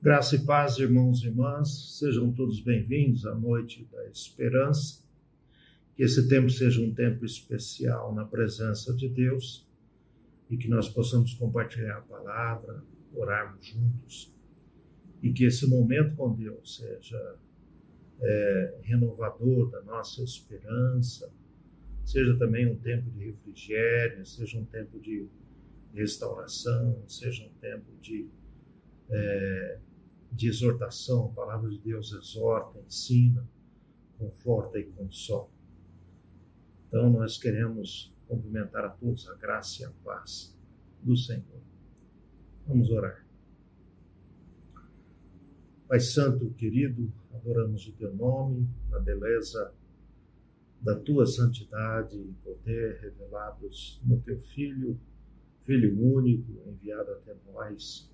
Graça e paz, irmãos e irmãs, sejam todos bem-vindos à Noite da Esperança. Que esse tempo seja um tempo especial na presença de Deus e que nós possamos compartilhar a palavra, orarmos juntos e que esse momento com Deus seja renovador da nossa esperança, seja também um tempo de refrigério, seja um tempo de restauração, seja um tempo de exortação. A palavra de Deus exorta, ensina, conforta e consola. Então nós queremos cumprimentar a todos a graça e a paz do Senhor. Vamos orar. Pai Santo, querido, adoramos o Teu nome, na beleza da Tua santidade e poder revelados no Teu Filho, Filho único, enviado até nós.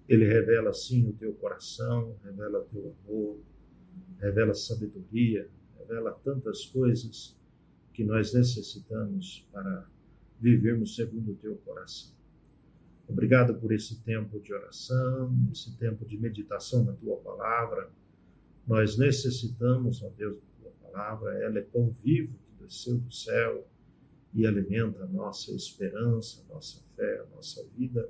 Ele revela, sim, o Teu coração, revela o Teu amor, revela sabedoria, revela tantas coisas que nós necessitamos para vivermos segundo o Teu coração. Obrigado por esse tempo de oração, esse tempo de meditação na Tua palavra. Nós necessitamos, ó Deus, da Tua palavra. Ela é pão vivo que desceu do céu e alimenta a nossa esperança, a nossa fé, a nossa vida.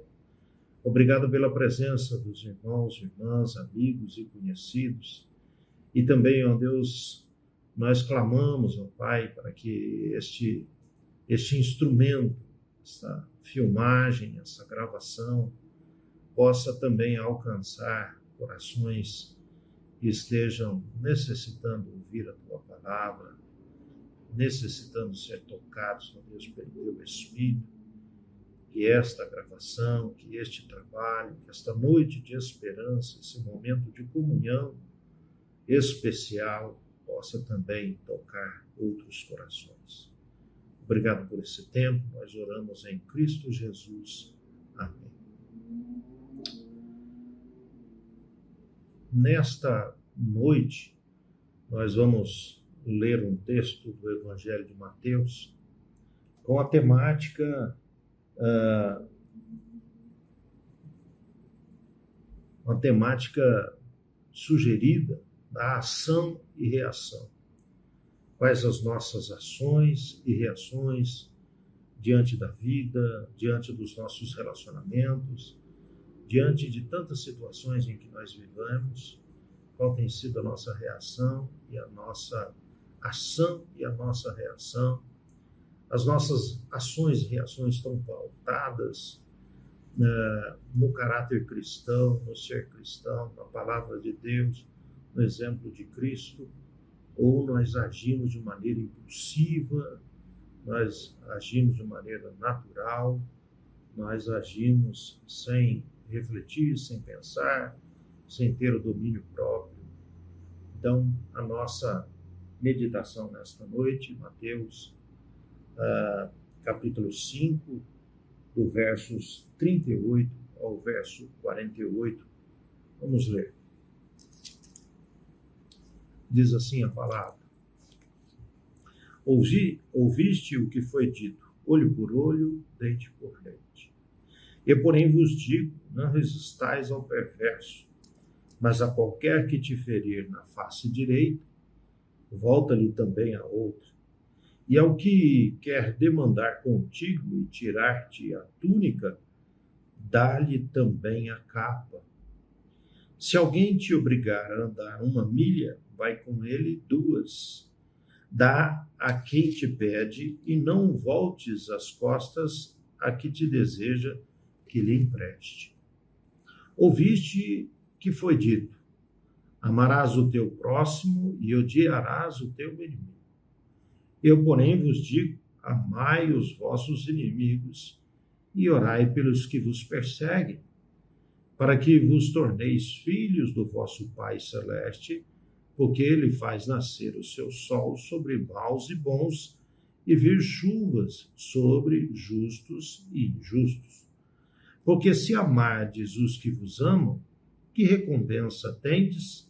Obrigado pela presença dos irmãos, irmãs, amigos e conhecidos. E também, ó Deus, nós clamamos, ó Pai, para que este instrumento, essa filmagem, essa gravação, possa também alcançar corações que estejam necessitando ouvir a Tua palavra, necessitando ser tocados, ó Deus, pelo Teu Espírito. Que esta gravação, que este trabalho, que esta noite de esperança, esse momento de comunhão especial, possa também tocar outros corações. Obrigado por esse tempo, nós oramos em Cristo Jesus. Amém. Nesta noite, nós vamos ler um texto do Evangelho de Mateus com a temática uma temática sugerida da ação e reação. Quais as nossas ações e reações diante da vida, diante dos nossos relacionamentos, diante de tantas situações em que nós vivemos, qual tem sido a nossa reação e a nossa ação e a nossa reação. As nossas ações e reações estão pautadas no caráter cristão, no ser cristão, na palavra de Deus, no exemplo de Cristo, ou nós agimos de maneira impulsiva, nós agimos de maneira natural, nós agimos sem refletir, sem pensar, sem ter o domínio próprio. Então, a nossa meditação nesta noite, Mateus, capítulo 5, do versos 38 ao verso 48. Vamos ler. Diz assim a palavra: Ouviste o que foi dito, olho por olho, dente por dente. Eu, porém, vos digo, não resistais ao perverso, mas a qualquer que te ferir na face direita, volta-lhe também a outra. E ao que quer demandar contigo e tirar-te a túnica, dá-lhe também a capa. Se alguém te obrigar a andar 1 milha, vai com ele 2. Dá a quem te pede e não voltes as costas a que te deseja que lhe empreste. Ouviste que foi dito: amarás o teu próximo e odiarás o teu inimigo. Eu, porém, vos digo, amai os vossos inimigos e orai pelos que vos perseguem, para que vos torneis filhos do vosso Pai Celeste, porque Ele faz nascer o seu sol sobre maus e bons e vir chuvas sobre justos e injustos. Porque se amardes os que vos amam, que recompensa tendes?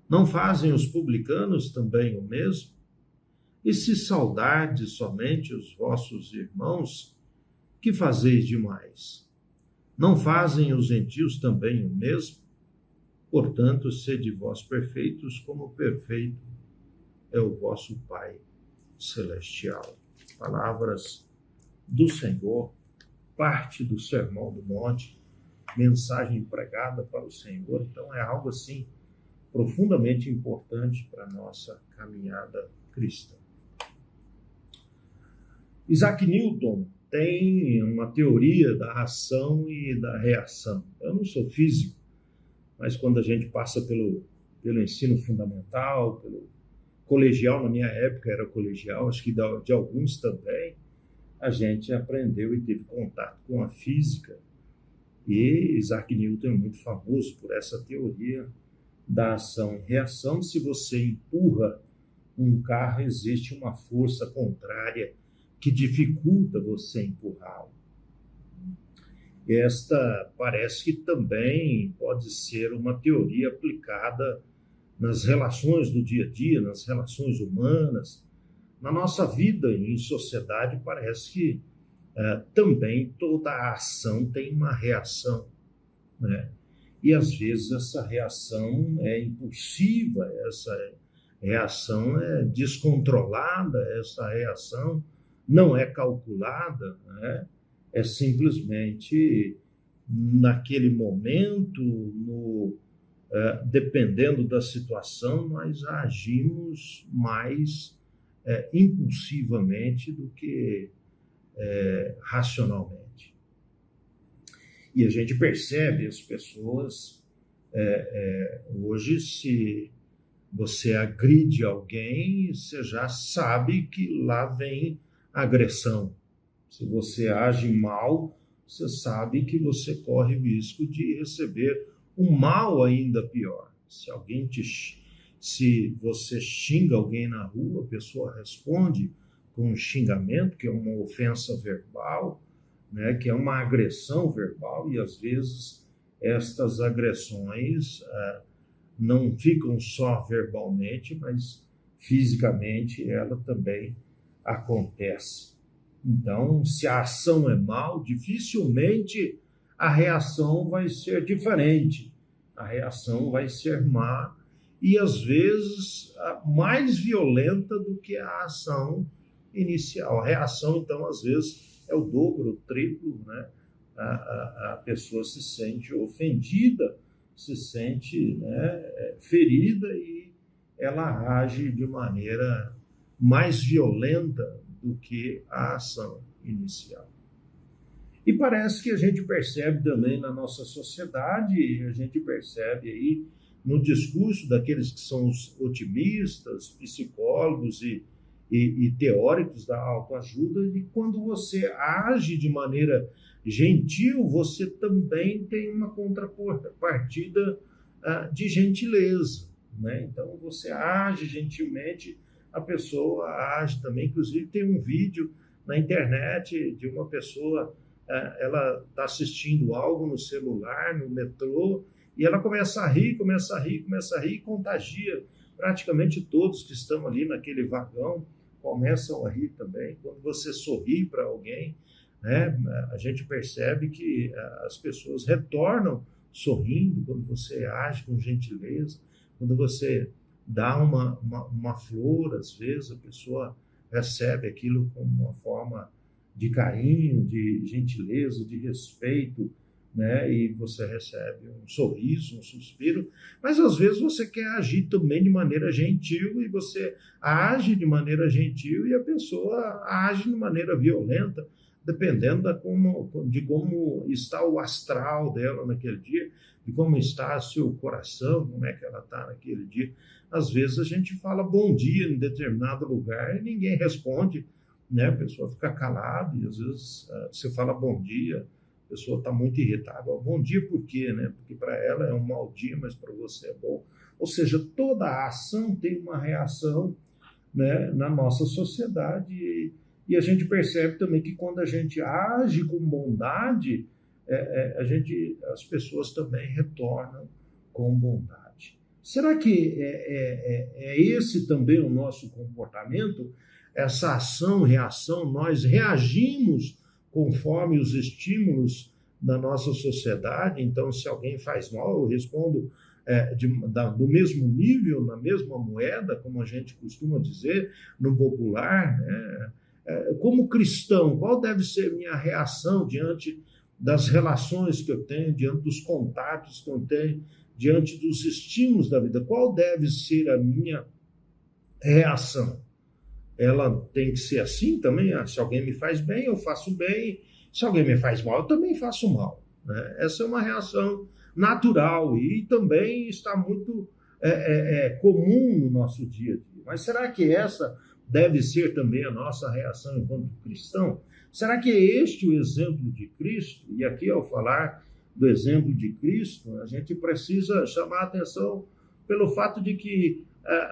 Não fazem os publicanos também o mesmo? E se saudardes somente os vossos irmãos, que fazeis demais? Não fazem os gentios também o mesmo? Portanto, sede vós perfeitos, como perfeito é o vosso Pai Celestial. Palavras do Senhor, parte do Sermão do Monte, mensagem pregada para o Senhor. Então, é algo assim profundamente importante para a nossa caminhada cristã. Isaac Newton tem uma teoria da ação e da reação. Eu não sou físico, mas quando a gente passa pelo ensino fundamental, pelo colegial, na minha época era colegial, acho que de alguns também, a gente aprendeu e teve contato com a física. E Isaac Newton é muito famoso por essa teoria da ação e reação. Se você empurra um carro, existe uma força contrária que dificulta você empurrá-lo. Esta parece que também pode ser uma teoria aplicada nas relações do dia a dia, nas relações humanas. Na nossa vida em sociedade, parece que também toda a ação tem uma reação, né? E às vezes essa reação é impulsiva, essa reação é descontrolada, essa reação não é calculada, né? É simplesmente naquele momento, dependendo da situação, nós agimos mais impulsivamente do que racionalmente. E a gente percebe as pessoas, hoje, se você agride alguém, você já sabe que lá vem agressão. Se você age mal, você sabe que você corre o risco de receber um mal ainda pior. Se você xinga alguém na rua, a pessoa responde com um xingamento, que é uma ofensa verbal, né, que é uma agressão verbal, e às vezes estas agressões não ficam só verbalmente, mas fisicamente ela também acontece. Então, se a ação é mal, dificilmente a reação vai ser diferente. A reação vai ser má e, às vezes, mais violenta do que a ação inicial. A reação, então, às vezes, é o dobro, o triplo, né? A pessoa se sente ofendida, se sente, né, ferida e ela age de maneira mais violenta do que a ação inicial. E parece que a gente percebe também na nossa sociedade, a gente percebe aí no discurso daqueles que são os otimistas, psicólogos e teóricos da autoajuda, e quando você age de maneira gentil, você também tem uma contrapartida de gentileza, né? Então, você age gentilmente, a pessoa age também. Inclusive, tem um vídeo na internet de uma pessoa, ela está assistindo algo no celular, no metrô, e ela começa a rir, e contagia praticamente todos que estão ali naquele vagão, começam a rir também. Quando você sorri para alguém, né, a gente percebe que as pessoas retornam sorrindo quando você age com gentileza, quando você dá uma flor, às vezes a pessoa recebe aquilo como uma forma de carinho, de gentileza, de respeito, né? E você recebe um sorriso, um suspiro, mas às vezes você quer agir também de maneira gentil e você age de maneira gentil e a pessoa age de maneira violenta, dependendo de como está o astral dela naquele dia, de como está seu coração, como é que ela está naquele dia. Às vezes a gente fala bom dia em determinado lugar e ninguém responde, né? A pessoa fica calada e às vezes você fala bom dia, a pessoa está muito irritada. Bom dia por quê, né? Porque para ela é um mau dia, mas para você é bom. Ou seja, toda a ação tem uma reação, né, na nossa sociedade e a gente percebe também que quando a gente age com bondade, as pessoas também retornam com bondade. Será que é esse também o nosso comportamento? Essa ação, reação, nós reagimos conforme os estímulos da nossa sociedade. Então, se alguém faz mal, eu respondo do mesmo nível, na mesma moeda, como a gente costuma dizer no popular, né? Como cristão, qual deve ser minha reação diante das relações que eu tenho, diante dos contatos que eu tenho, diante dos estímulos da vida? Qual deve ser a minha reação? Ela tem que ser assim também? Se alguém me faz bem, eu faço bem. Se alguém me faz mal, eu também faço mal, né? Essa é uma reação natural e também está muito comum no nosso dia a dia. Mas será que essa deve ser também a nossa reação enquanto cristão? Será que é este o exemplo de Cristo? E aqui, ao falar do exemplo de Cristo, a gente precisa chamar a atenção pelo fato de que,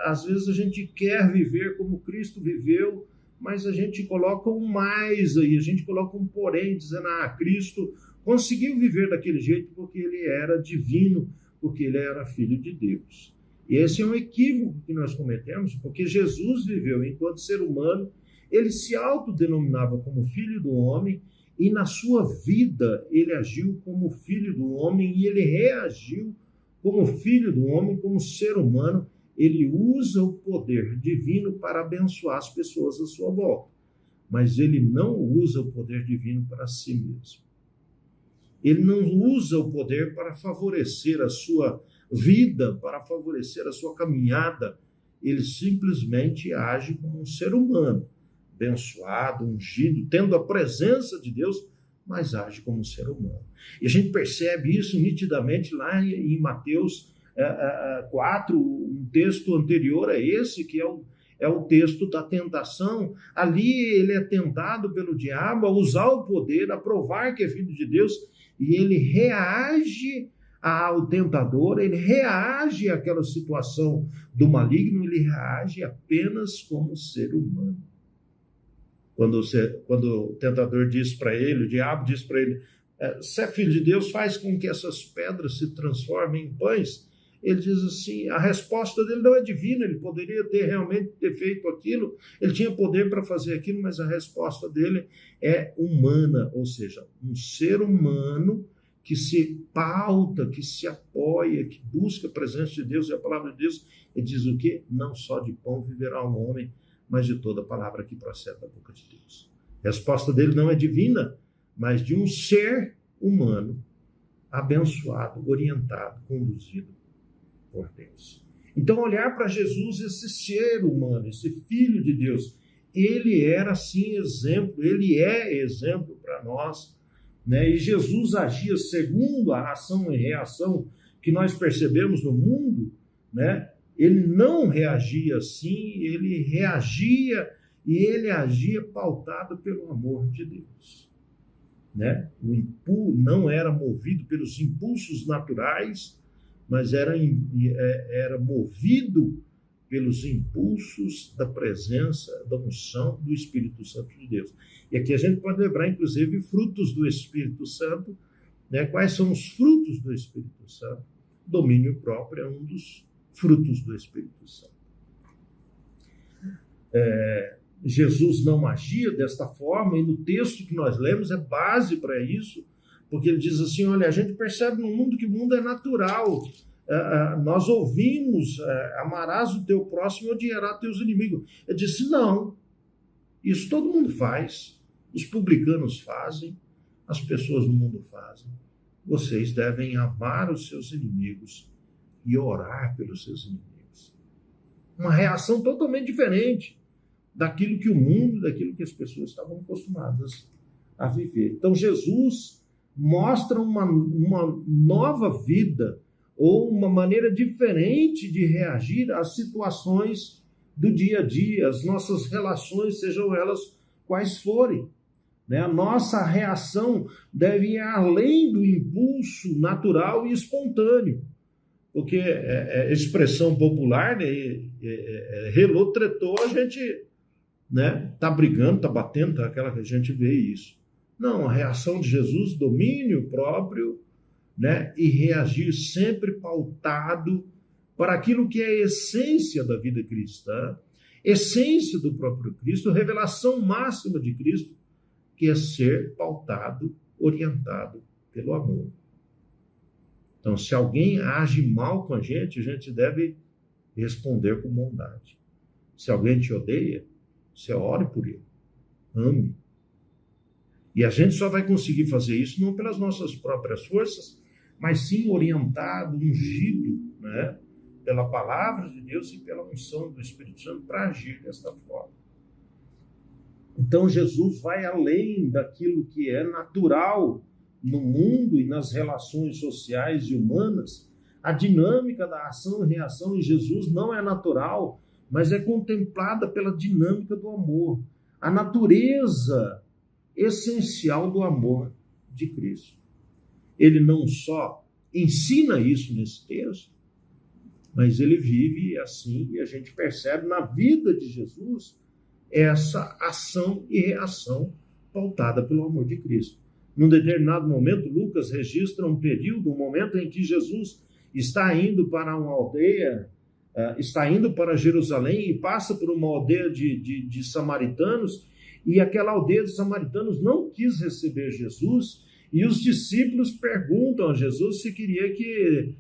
às vezes, a gente quer viver como Cristo viveu, mas a gente coloca um mais aí, a gente coloca um porém, dizendo, Cristo conseguiu viver daquele jeito porque ele era divino, porque ele era filho de Deus. E esse é um equívoco que nós cometemos, porque Jesus viveu enquanto ser humano, ele se autodenominava como filho do homem, e na sua vida ele agiu como filho do homem, e ele reagiu como filho do homem, como ser humano. Ele usa o poder divino para abençoar as pessoas à sua volta, mas ele não usa o poder divino para si mesmo. Ele não usa o poder para favorecer a sua vida, para favorecer a sua caminhada. Ele simplesmente age como um ser humano, abençoado, ungido, tendo a presença de Deus, mas age como um ser humano. E a gente percebe isso nitidamente lá em Mateus 4, um texto anterior a esse, que é o texto da tentação. Ali ele é tentado pelo diabo a usar o poder, a provar que é filho de Deus, e ele reage ao tentador, ele reage àquela situação do maligno, ele reage apenas como ser humano. Quando o tentador diz para ele, o diabo diz para ele, se é filho de Deus, faz com que essas pedras se transformem em pães. Ele diz assim, a resposta dele não é divina, ele poderia realmente ter feito aquilo, ele tinha poder para fazer aquilo, mas a resposta dele é humana, ou seja, um ser humano que se pauta, que se apoia, que busca a presença de Deus e a palavra de Deus. Ele diz o quê? Não só de pão viverá um homem, mas de toda palavra que procede da boca de Deus. A resposta dele não é divina, mas de um ser humano, abençoado, orientado, conduzido por Deus. Então, olhar para Jesus, esse ser humano, esse filho de Deus, ele era, sim, exemplo, ele é exemplo para nós, né? E Jesus agia segundo a ação e reação que nós percebemos no mundo, né? Ele não reagia assim, ele reagia e ele agia pautado pelo amor de Deus, né? Não era movido pelos impulsos naturais, mas era movido pelos impulsos da presença, da unção do Espírito Santo de Deus. E aqui a gente pode lembrar, inclusive, frutos do Espírito Santo, né? Quais são os frutos do Espírito Santo? Domínio próprio é um dos frutos do Espírito Santo. Jesus não agia desta forma, e no texto que nós lemos é base para isso, porque ele diz assim, olha, a gente percebe no mundo que o mundo é natural. Nós ouvimos, amarás o teu próximo e odiarás teus inimigos. Ele disse, não, isso todo mundo faz, os publicanos fazem, as pessoas do mundo fazem. Vocês devem amar os seus inimigos e orar pelos seus inimigos. Uma reação totalmente diferente daquilo que o mundo, daquilo que as pessoas estavam acostumadas a viver. Então, Jesus mostra uma nova vida, ou uma maneira diferente de reagir às situações do dia a dia, as nossas relações, sejam elas quais forem, né? A nossa reação deve ir além do impulso natural e espontâneo, porque expressão popular, né? Relou, tretou, a gente, né? Tá brigando, tá batendo, tá aquela que a gente vê isso. Não, a reação de Jesus, domínio próprio, né? E reagir sempre pautado para aquilo que é a essência da vida cristã, essência do próprio Cristo, revelação máxima de Cristo, que é ser pautado, orientado pelo amor. Então, se alguém age mal com a gente deve responder com bondade. Se alguém te odeia, você ore por ele, ame. E a gente só vai conseguir fazer isso não pelas nossas próprias forças, mas sim orientado, ungido, né, pela palavra de Deus e pela unção do Espírito Santo para agir desta forma. Então, Jesus vai além daquilo que é natural no mundo e nas relações sociais e humanas. A dinâmica da ação e reação em Jesus não é natural, mas é contemplada pela dinâmica do amor. A natureza essencial do amor de Cristo. Ele não só ensina isso nesse texto, mas ele vive assim, e a gente percebe na vida de Jesus essa ação e reação pautada pelo amor de Cristo. Num determinado momento, Lucas registra um período, um momento em que Jesus está indo para uma aldeia, está indo para Jerusalém e passa por uma aldeia de samaritanos, e aquela aldeia de samaritanos não quis receber Jesus, e os discípulos perguntam a Jesus se queria que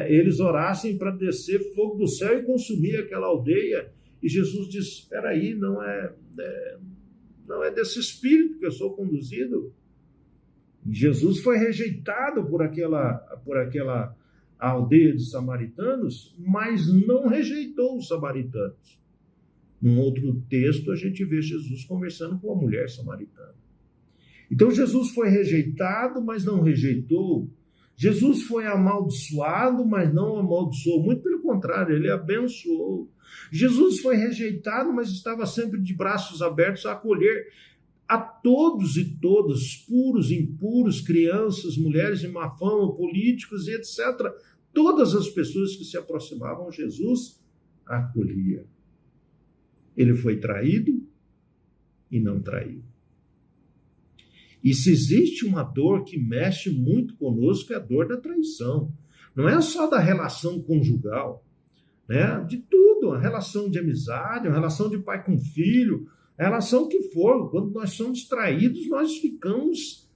eles orassem para descer fogo do céu e consumir aquela aldeia. E Jesus diz, espera aí, não é desse espírito que eu sou conduzido. E Jesus foi rejeitado por aquela aldeia de samaritanos, mas não rejeitou os samaritanos. Num outro texto, a gente vê Jesus conversando com uma mulher samaritana. Então, Jesus foi rejeitado, mas não rejeitou. Jesus foi amaldiçoado, mas não amaldiçoou. Muito pelo contrário, ele abençoou. Jesus foi rejeitado, mas estava sempre de braços abertos a acolher a todos e todas, puros, impuros, crianças, mulheres de má fama, políticos e etc. Todas as pessoas que se aproximavam, Jesus acolhia. Ele foi traído e não traiu. E se existe uma dor que mexe muito conosco, é a dor da traição. Não é só da relação conjugal, né? De tudo, a relação de amizade, a relação de pai com filho, a relação que for. Quando nós somos traídos, nós ficamos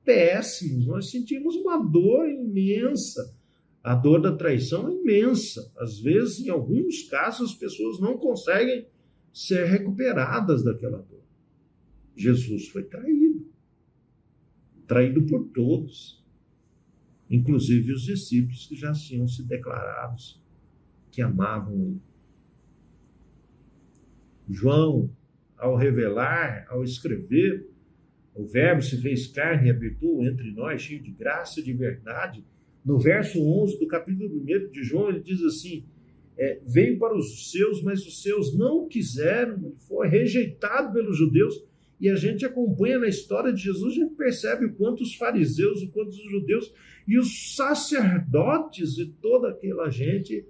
péssimos, nós sentimos uma dor imensa. A dor da traição é imensa. Às vezes, em alguns casos, as pessoas não conseguem ser recuperadas daquela dor. Jesus foi traído por todos, inclusive os discípulos que já tinham se declarados que amavam ele. João, ao revelar, ao escrever, o Verbo se fez carne e habitou entre nós, cheio de graça e de verdade. No verso 11 do capítulo 1 de João, ele diz assim, veio para os seus, mas os seus não o quiseram, ele foi rejeitado pelos judeus. E a gente acompanha na história de Jesus, a gente percebe o quanto os fariseus, o quanto os judeus e os sacerdotes e toda aquela gente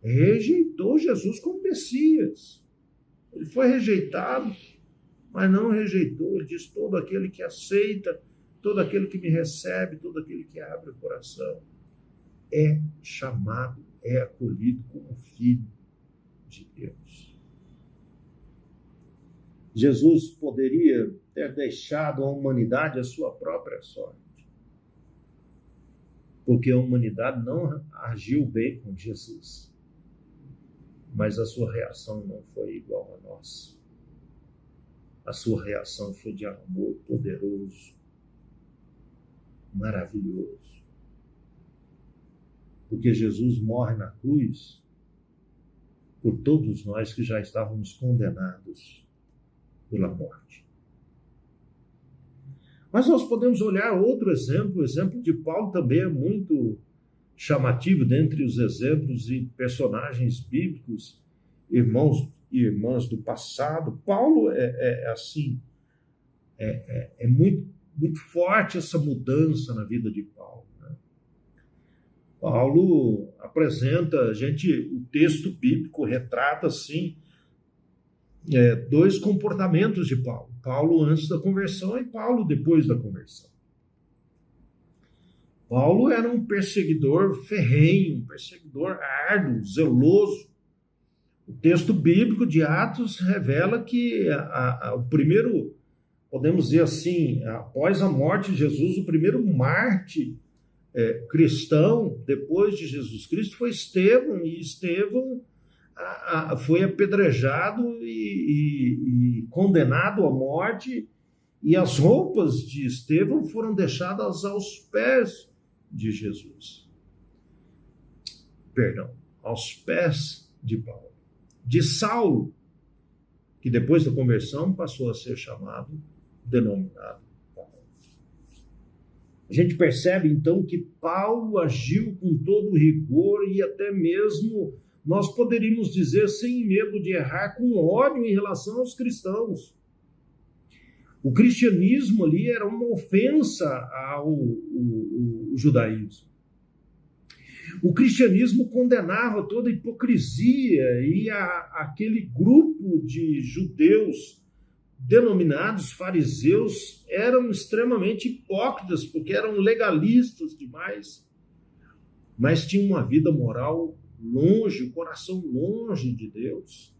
rejeitou Jesus como Messias. Ele foi rejeitado, mas não rejeitou. Ele diz, todo aquele que aceita, todo aquele que me recebe, todo aquele que abre o coração, é chamado, é acolhido como filho de Deus. Jesus poderia ter deixado a humanidade a sua própria sorte, porque a humanidade não agiu bem com Jesus, mas a sua reação não foi igual a nossa. A sua reação foi de amor poderoso, maravilhoso, porque Jesus morre na cruz por todos nós que já estávamos condenados pela morte. Mas nós podemos olhar outro exemplo, o exemplo de Paulo também é muito chamativo dentre os exemplos e personagens bíblicos, irmãos e irmãs do passado. Paulo é muito, muito forte essa mudança na vida de Paulo, né? Paulo apresenta, o texto bíblico retrata assim, dois comportamentos de Paulo. Paulo antes da conversão e Paulo depois da conversão. Paulo era um perseguidor ferrenho, um perseguidor árduo, zeloso. O texto bíblico de Atos revela que o primeiro, podemos dizer assim, após a morte de Jesus, o primeiro mártir cristão, depois de Jesus Cristo, foi Estevão, e Estevão foi apedrejado e condenado à morte, e as roupas de Estevão foram deixadas aos pés de Jesus. Perdão, aos pés de Paulo. De Saulo, que depois da conversão passou a ser denominado Paulo. A gente percebe então que Paulo agiu com todo rigor e até mesmo, nós poderíamos dizer, sem medo de errar, com ódio em relação aos cristãos. O cristianismo ali era uma ofensa ao judaísmo. O cristianismo condenava toda a hipocrisia, e aquele grupo de judeus denominados fariseus eram extremamente hipócritas, porque eram legalistas demais, mas tinham uma vida moral longe, o coração longe de Deus.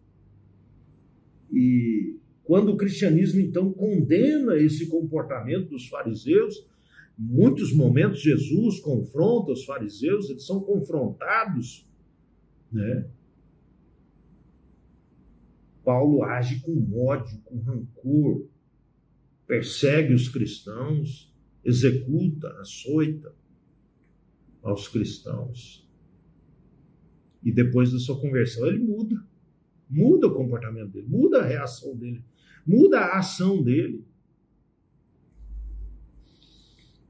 E quando o cristianismo, então, condena esse comportamento dos fariseus, em muitos momentos Jesus confronta os fariseus, eles são confrontados, né? Paulo age com ódio, com rancor, persegue os cristãos, executa, açoita aos cristãos. E depois da sua conversão, ele muda o comportamento dele, muda a reação dele, muda a ação dele.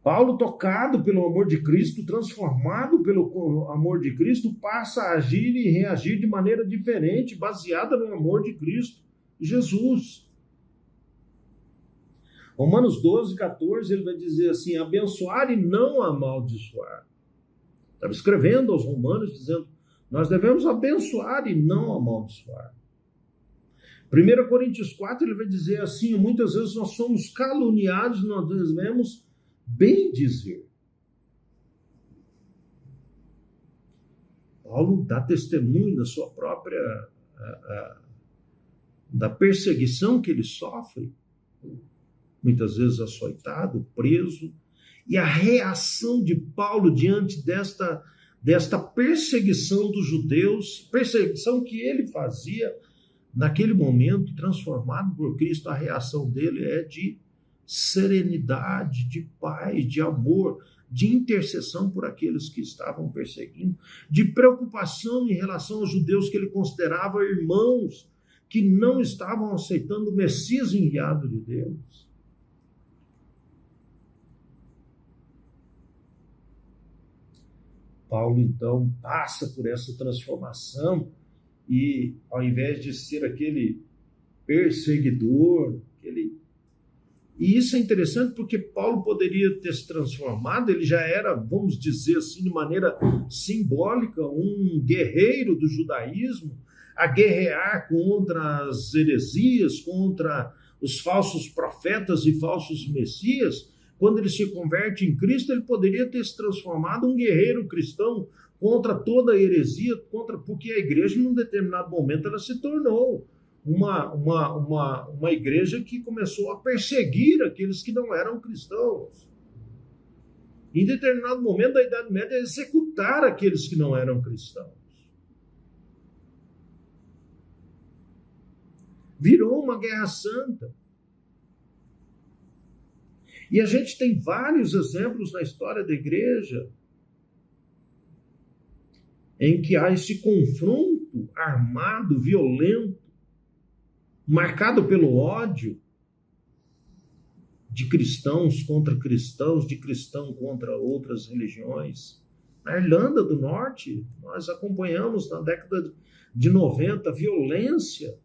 Paulo, tocado pelo amor de Cristo, transformado pelo amor de Cristo, passa a agir e reagir de maneira diferente, baseada no amor de Cristo, Jesus. Romanos 12, 14, ele vai dizer assim: abençoar e não amaldiçoar. Estava escrevendo aos romanos, dizendo, nós devemos abençoar e não amaldiçoar. 1 Coríntios 4, ele vai dizer assim: muitas vezes nós somos caluniados, nós devemos bem dizer. Paulo dá testemunho da sua própria da perseguição que ele sofre, muitas vezes açoitado, preso, e a reação de Paulo diante desta perseguição dos judeus, perseguição que ele fazia naquele momento, transformado por Cristo. A reação dele é de serenidade, de paz, de amor, de intercessão por aqueles que estavam perseguindo, de preocupação em relação aos judeus que ele considerava irmãos, que não estavam aceitando o Messias enviado de Deus. Paulo, então, passa por essa transformação e, ao invés de ser aquele perseguidor, E isso é interessante porque Paulo poderia ter se transformado, ele já era, vamos dizer assim, de maneira simbólica, um guerreiro do judaísmo, a guerrear contra as heresias, contra os falsos profetas e falsos messias. Quando ele se converte em Cristo, ele poderia ter se transformado um guerreiro cristão contra toda a heresia, porque a igreja, num determinado momento, ela se tornou uma igreja que começou a perseguir aqueles que não eram cristãos. Em determinado momento da Idade Média, executar aqueles que não eram cristãos. Virou uma guerra santa. E a gente tem vários exemplos na história da igreja em que há esse confronto armado, violento, marcado pelo ódio de cristãos contra cristãos, de cristão contra outras religiões. Na Irlanda do Norte, nós acompanhamos na década de 90 a violência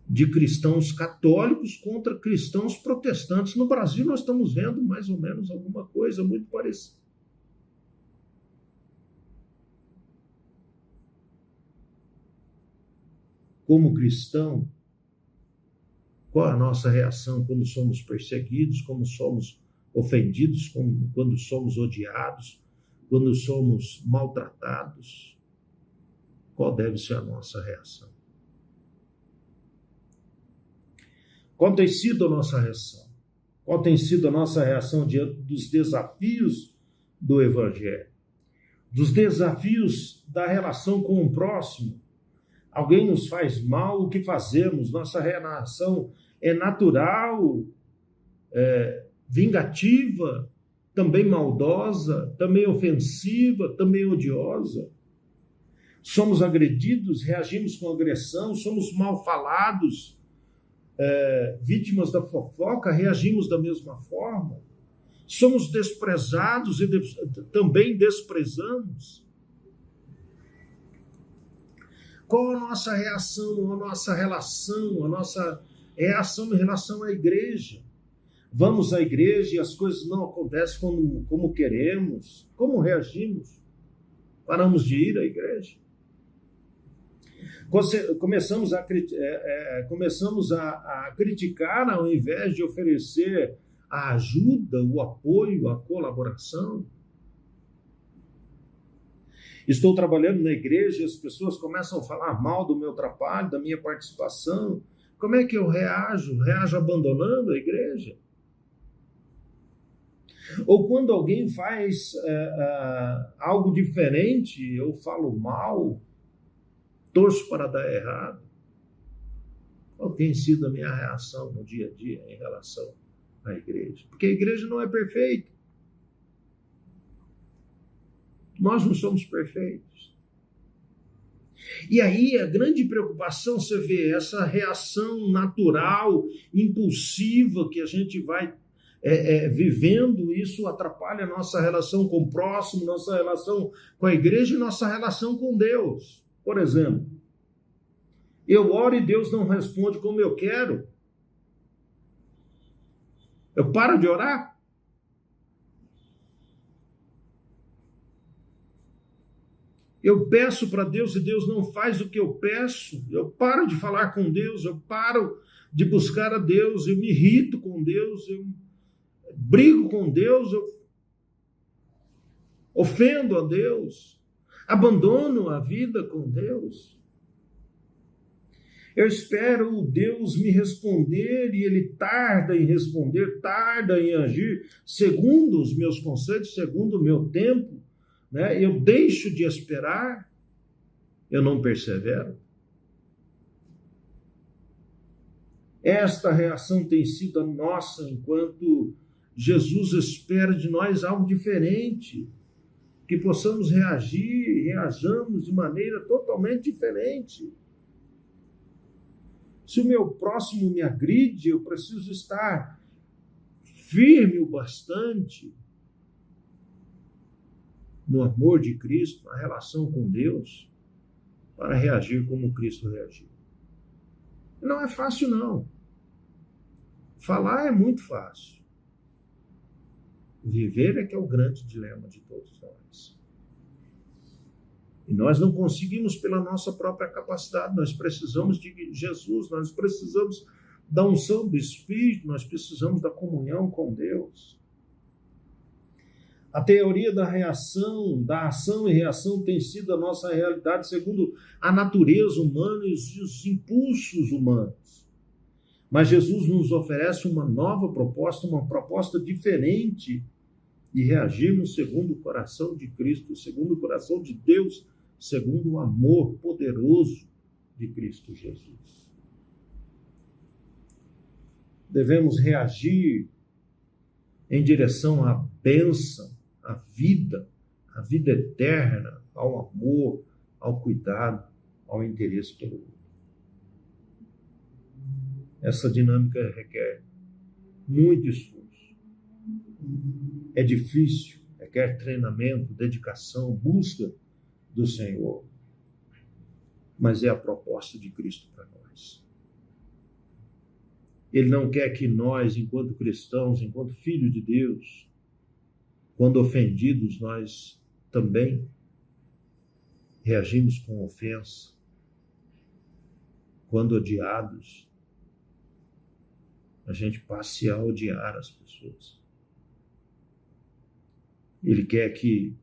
de cristãos católicos contra cristãos protestantes. No Brasil, nós estamos vendo mais ou menos alguma coisa muito parecida. Como cristão, qual a nossa reação quando somos perseguidos, quando somos ofendidos, quando somos odiados, quando somos maltratados? Qual deve ser a nossa reação? Qual tem sido a nossa reação? Qual tem sido a nossa reação diante dos desafios do Evangelho, dos desafios da relação com o próximo. Alguém nos faz mal, o que fazemos? Nossa reação é natural, vingativa, também maldosa, também ofensiva, também odiosa. Somos agredidos, reagimos com agressão, somos mal falados, vítimas da fofoca, reagimos da mesma forma. Somos desprezados e também desprezamos. Qual a nossa reação, a nossa relação, a nossa reação em relação à igreja? Vamos à igreja e as coisas não acontecem como queremos. Como reagimos? Paramos de ir à igreja? Começamos a criticar ao invés de oferecer a ajuda, o apoio, a colaboração. Estou trabalhando na igreja e as pessoas começam a falar mal do meu trabalho, da minha participação. Como é que eu reajo? Reajo abandonando a igreja? Ou quando alguém faz algo diferente, eu falo mal, torço para dar errado. Qual tem sido a minha reação no dia a dia em relação à igreja? Porque a igreja não é perfeita. Nós não somos perfeitos. E aí a grande preocupação, você vê, essa reação natural, impulsiva que a gente vai vivendo, isso atrapalha a nossa relação com o próximo, nossa relação com a igreja e nossa relação com Deus. Por exemplo, eu oro e Deus não responde como eu quero. Eu paro de orar? Eu peço para Deus e Deus não faz o que eu peço. Eu paro de falar com Deus, eu paro de buscar a Deus, eu me irrito com Deus, eu brigo com Deus, eu ofendo a Deus, abandono a vida com Deus. Eu espero Deus me responder e Ele tarda em responder, tarda em agir, segundo os meus conceitos, segundo o meu tempo. Eu deixo de esperar, eu não persevero. Esta reação tem sido a nossa, enquanto Jesus espera de nós algo diferente, que possamos reajamos de maneira totalmente diferente. Se o meu próximo me agride, eu preciso estar firme o bastante no amor de Cristo, na relação com Deus, para reagir como Cristo reagiu. Não é fácil, não. Falar é muito fácil. Viver é que é o grande dilema de todos nós. E nós não conseguimos pela nossa própria capacidade, nós precisamos de Jesus, nós precisamos da unção do Espírito, nós precisamos da comunhão com Deus. A teoria da reação, da ação e reação tem sido a nossa realidade segundo a natureza humana e os impulsos humanos. Mas Jesus nos oferece uma nova proposta, uma proposta diferente de reagirmos segundo o coração de Cristo, segundo o coração de Deus, segundo o amor poderoso de Cristo Jesus. Devemos reagir em direção à bênção, à vida eterna, ao amor, ao cuidado, ao interesse pelo outro. Essa dinâmica requer muito esforço. É difícil, requer treinamento, dedicação, busca do Senhor. Mas é a proposta de Cristo para nós. Ele não quer que nós, enquanto cristãos, enquanto filhos de Deus, quando ofendidos, nós também reagimos com ofensa. Quando odiados, a gente passe a odiar as pessoas. Ele quer que,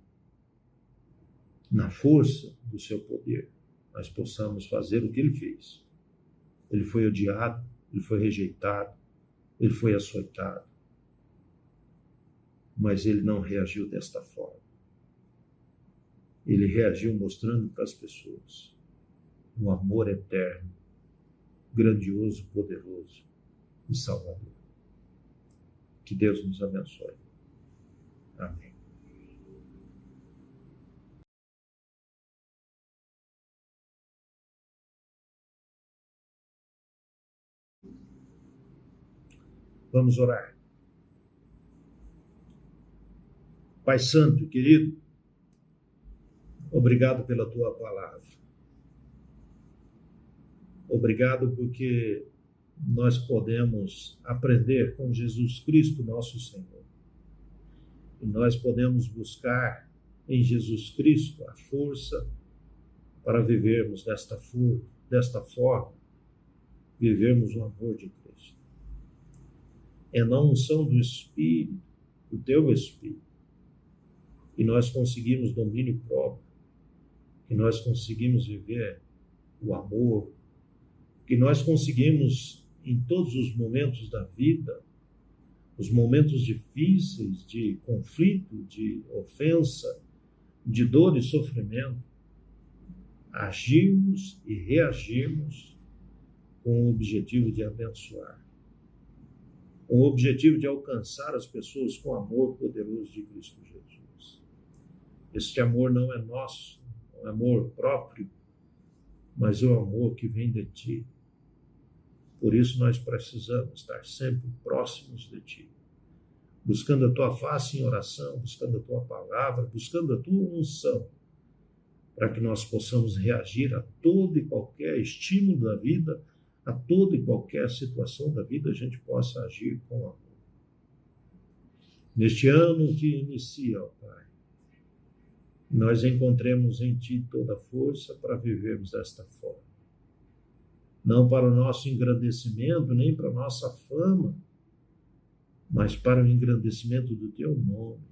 na força do seu poder, nós possamos fazer o que ele fez. Ele foi odiado, ele foi rejeitado, ele foi açoitado. Mas ele não reagiu desta forma. Ele reagiu mostrando para as pessoas um amor eterno, grandioso, poderoso e salvador. Que Deus nos abençoe. Amém. Vamos orar. Pai Santo e querido, obrigado pela tua palavra. Obrigado porque nós podemos aprender com Jesus Cristo, nosso Senhor. E nós podemos buscar em Jesus Cristo a força para vivermos desta forma, vivermos o amor de Cristo. É na unção do Espírito, do teu Espírito, que nós conseguimos domínio próprio, que nós conseguimos viver o amor, que nós conseguimos, em todos os momentos da vida, os momentos difíceis de conflito, de ofensa, de dor e sofrimento, agirmos e reagirmos com o objetivo de abençoar, com o objetivo de alcançar as pessoas com o amor poderoso de Cristo Jesus. Este amor não é nosso, não é amor próprio, mas é o amor que vem de Ti. Por isso nós precisamos estar sempre próximos de Ti, buscando a Tua face em oração, buscando a Tua palavra, buscando a Tua unção, para que nós possamos reagir a todo e qualquer estímulo da vida, a toda e qualquer situação da vida, a gente possa agir com amor. Neste ano que inicia, ó Pai, nós encontremos em Ti toda a força para vivermos desta forma. Não para o nosso engrandecimento, nem para a nossa fama, mas para o engrandecimento do Teu nome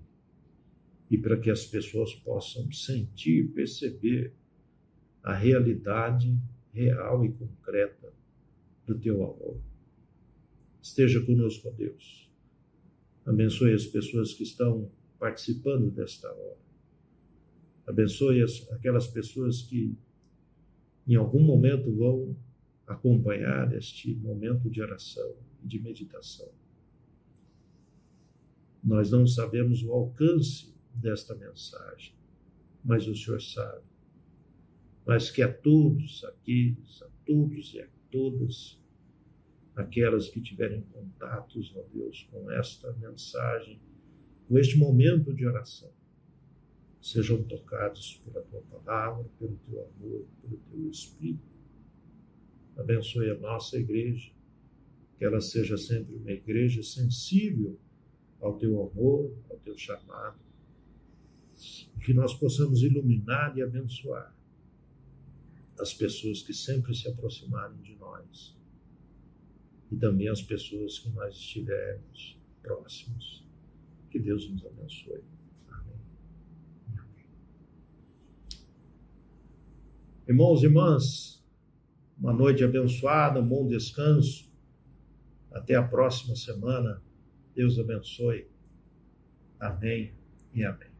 e para que as pessoas possam sentir, perceber a realidade real e concreta do Teu amor. Esteja conosco, ó Deus. Abençoe as pessoas que estão participando desta hora. Abençoe aquelas pessoas que em algum momento vão acompanhar este momento de oração e de meditação. Nós não sabemos o alcance desta mensagem, mas o Senhor sabe. Mas que a todos aqueles, a todos e a todas, aquelas que tiverem contatos, ó Deus, com esta mensagem, com este momento de oração, sejam tocados pela Tua palavra, pelo Teu amor, pelo Teu Espírito. Abençoe a nossa igreja, que ela seja sempre uma igreja sensível ao Teu amor, ao Teu chamado, que nós possamos iluminar e abençoar as pessoas que sempre se aproximarem de nós e também as pessoas que nós estivermos próximos. Que Deus nos abençoe. Amém. Amém. Irmãos e irmãs, uma noite abençoada, um bom descanso. Até a próxima semana. Deus abençoe. Amém e amém.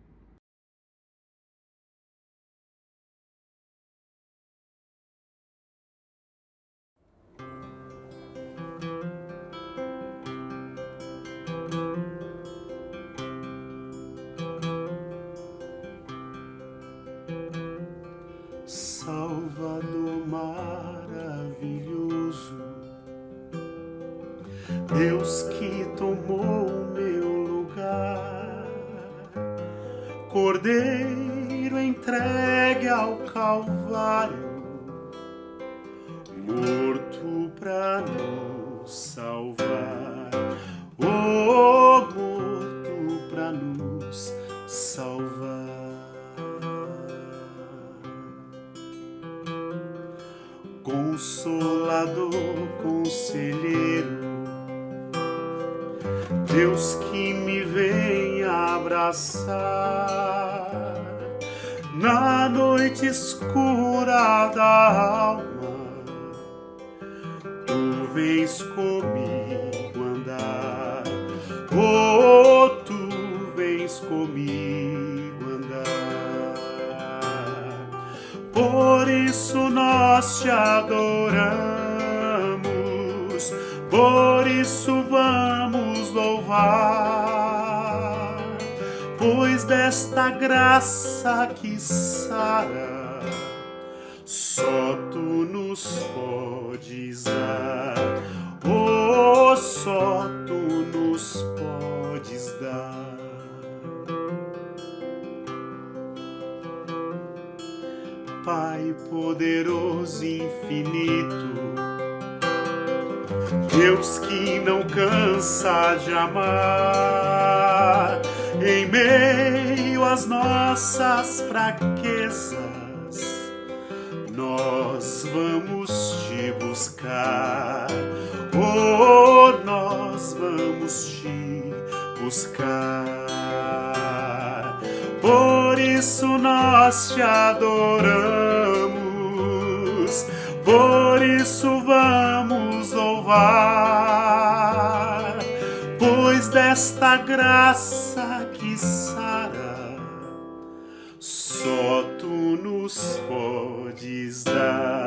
Salvador maravilhoso, Deus que tomou o meu lugar, Cordeiro entregue ao Calvário, morto pra nos salvar, oh, morto pra nos salvar. Consolador, conselheiro, Deus que me vem abraçar na noite escura da alma, Tu vens comigo andar, oh, Tu queres comigo andar. Por isso nós te adoramos, por isso vamos louvar, pois desta graça que sara, só tu nos podes dar. Oh, só tu nos podes dar. Pai poderoso e infinito, Deus que não cansa de amar, em meio às nossas fraquezas, nós vamos te buscar. Oh, nós vamos te buscar. Por isso nós te adoramos, por isso vamos louvar, pois desta graça que sara, só tu nos podes dar.